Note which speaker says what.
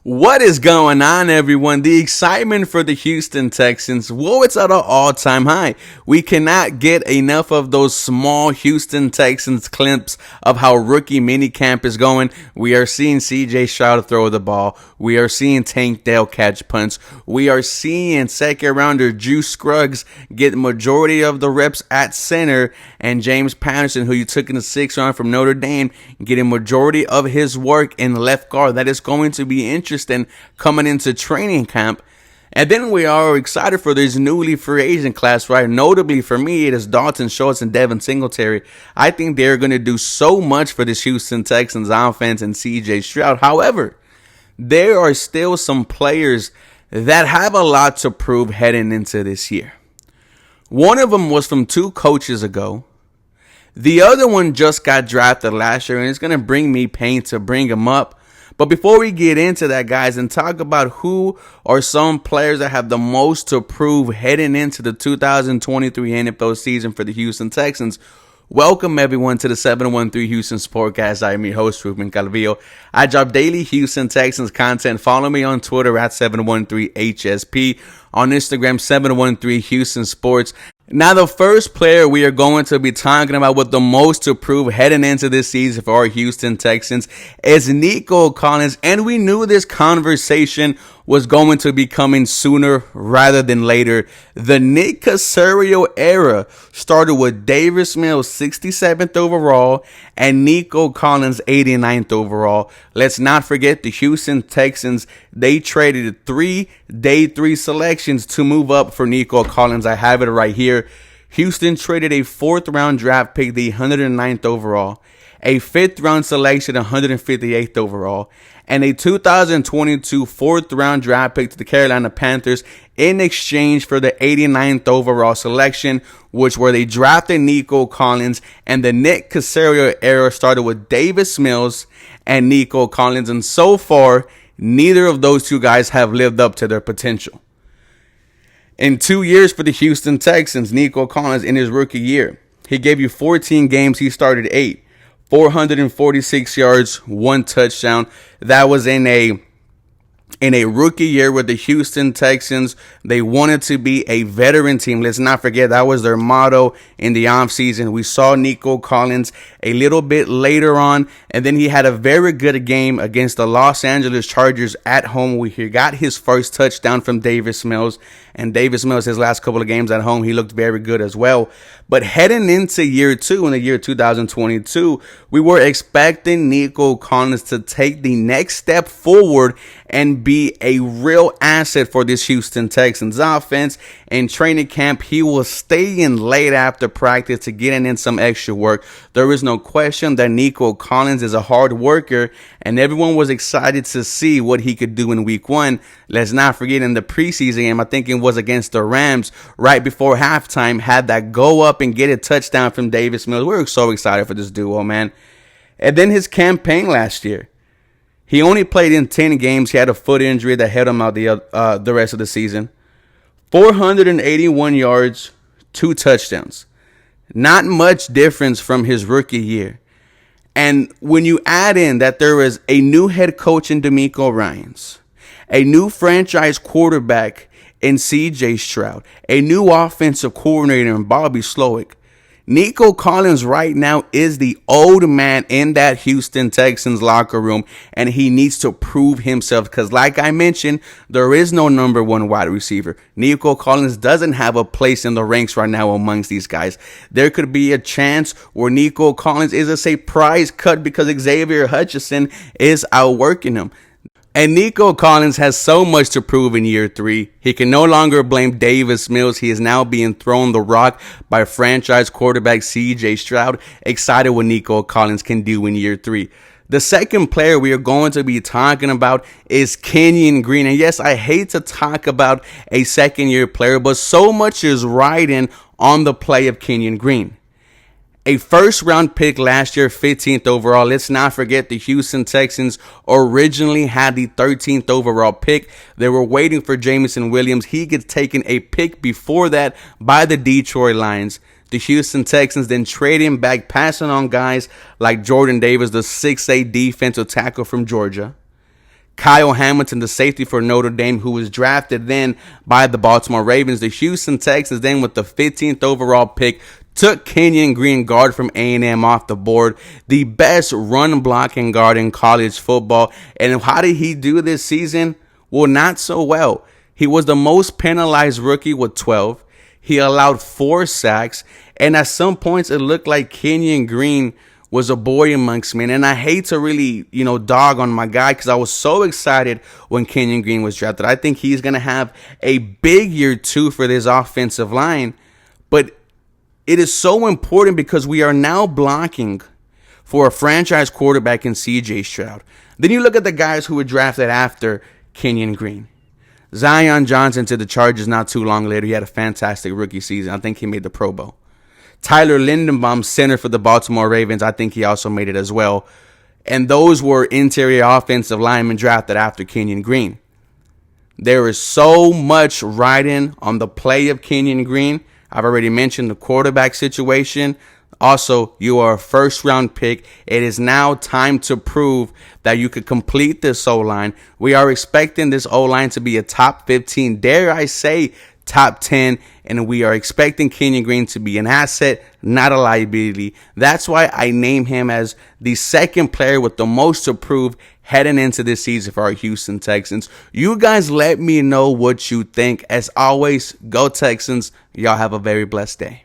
Speaker 1: What is going on, everyone? The excitement for the Houston Texans, whoa, it's at an all-time high. We cannot get enough of those small Houston Texans clips of how rookie minicamp is going. We are seeing CJ Stroud throw the ball. We are seeing Tank Dell catch punts. We are seeing second-rounder Juice Scruggs get majority of the reps at center, and James Patterson, who you took in the 6th round from Notre Dame, getting majority of his work in left guard. That is going to be interesting coming into training camp. And then we are excited for this newly free agent class, right? Notably for me, it is Dalton Schultz and Devin Singletary. I think they're going to do so much for this Houston Texans offense and CJ Stroud. However, there are still some players that have a lot to prove heading into this year. One of them was from 2 coaches ago. The other one just got drafted last year, and it's going to bring me pain to bring him up. But before we get into that, guys, and talk about who are some players that have the most to prove heading into the 2023 NFL season for the Houston Texans, welcome everyone to the 713 Houston Sportcast. I am your host, Ruben Calvillo. I drop daily Houston Texans content. Follow me on Twitter at 713HSP, on Instagram 713 Houston Sports. Now, the first player we are going to be talking about with the most to prove heading into this season for our Houston Texans is Nico Collins. And we knew this conversation was going to be coming sooner rather than later. The Nick Caserio era started with Davis Mills, 67th overall, and Nico Collins, 89th overall. Let's not forget the Houston Texans. They traded 3 day 3 selections to move up for Nico Collins. I have it right here. Houston traded a 4th round draft pick, the 109th overall, a 5th round selection, 158th overall, and a 2022 4th round draft pick to the Carolina Panthers in exchange for the 89th overall selection, which where they drafted Nico Collins. And the Nick Caserio era started with Davis Mills and Nico Collins, and so far, neither of those 2 guys have lived up to their potential. In 2 years for the Houston Texans, Nico Collins in his rookie year, he gave you 14 games, he started 8. 446 yards, 1 touchdown. That was in a rookie year with the Houston Texans. They wanted to be a veteran team. Let's not forget that was their motto in the offseason. We saw Nico Collins a little bit later on, and then he had a very good game against the Los Angeles Chargers at home. He got his first touchdown from Davis Mills, and Davis Mills, his last couple of games at home, he looked very good as well. But heading into year 2, in the year 2022, we were expecting Nico Collins to take the next step forward and be a real asset for this Houston Texans offense. In training camp, he was staying late after practice to getting in some extra work. There is no question that Nico Collins is a hard worker, and everyone was excited to see what he could do in week 1. Let's not forget, in the preseason game, I think it was against the Rams, right before halftime, had that go up and get a touchdown from Davis Mills. We were so excited for this duo, man. And then his campaign last year, he only played in 10 games. He had a foot injury that held him out the rest of the season. 481 yards, 2 touchdowns. Not much difference from his rookie year. And when you add in that there is a new head coach in DeMeco Ryans, a new franchise quarterback in CJ Stroud, a new offensive coordinator in Bobby Slowick, Nico Collins right now is the old man in that Houston Texans locker room, and he needs to prove himself because, like I mentioned, there is no number 1 wide receiver. Nico Collins doesn't have a place in the ranks right now amongst these guys. There could be a chance where Nico Collins is a surprise cut because Xavier Hutchinson is outworking him. And Nico Collins has so much to prove in year 3. He can no longer blame Davis Mills. He is now being thrown the rock by franchise quarterback CJ Stroud. Excited what Nico Collins can do in year 3. The second player we are going to be talking about is Kenyon Green. And yes, I hate to talk about a second-year player, but so much is riding on the play of Kenyon Green. A 1st round pick last year, 15th overall. Let's not forget the Houston Texans originally had the 13th overall pick. They were waiting for Jameson Williams. He gets taken a pick before that by the Detroit Lions. The Houston Texans then trade him back, passing on guys like Jordan Davis, the 6'8 defensive tackle from Georgia. Kyle Hamilton, the safety for Notre Dame, who was drafted then by the Baltimore Ravens. The Houston Texans then, with the 15th overall pick, took Kenyon Green, guard from A&M, off the board. The best run blocking guard in college football. And how did he do this season? Well, not so well. He was the most penalized rookie with 12. He allowed 4 sacks. And at some points, it looked like Kenyon Green was a boy amongst men. And I hate to really, dog on my guy, because I was so excited when Kenyon Green was drafted. I think he's going to have a big year too for this offensive line. But it is so important because we are now blocking for a franchise quarterback in C.J. Stroud. Then you look at the guys who were drafted after Kenyon Green. Zion Johnson to the Chargers not too long later. He had a fantastic rookie season. I think he made the Pro Bowl. Tyler Lindenbaum, center for the Baltimore Ravens. I think he also made it as well. And those were interior offensive linemen drafted after Kenyon Green. There is so much riding on the play of Kenyon Green. I've already mentioned the quarterback situation. Also, you are a first-round pick. It is now time to prove that you could complete this O-line. We are expecting this O-line to be a top 15, dare I say, top 10, and we are expecting Kenyon Green to be an asset, not a liability. That's why I name him as the second player with the most to prove heading into this season for our Houston Texans. You guys let me know what you think. As always, go Texans. Y'all have a very blessed day.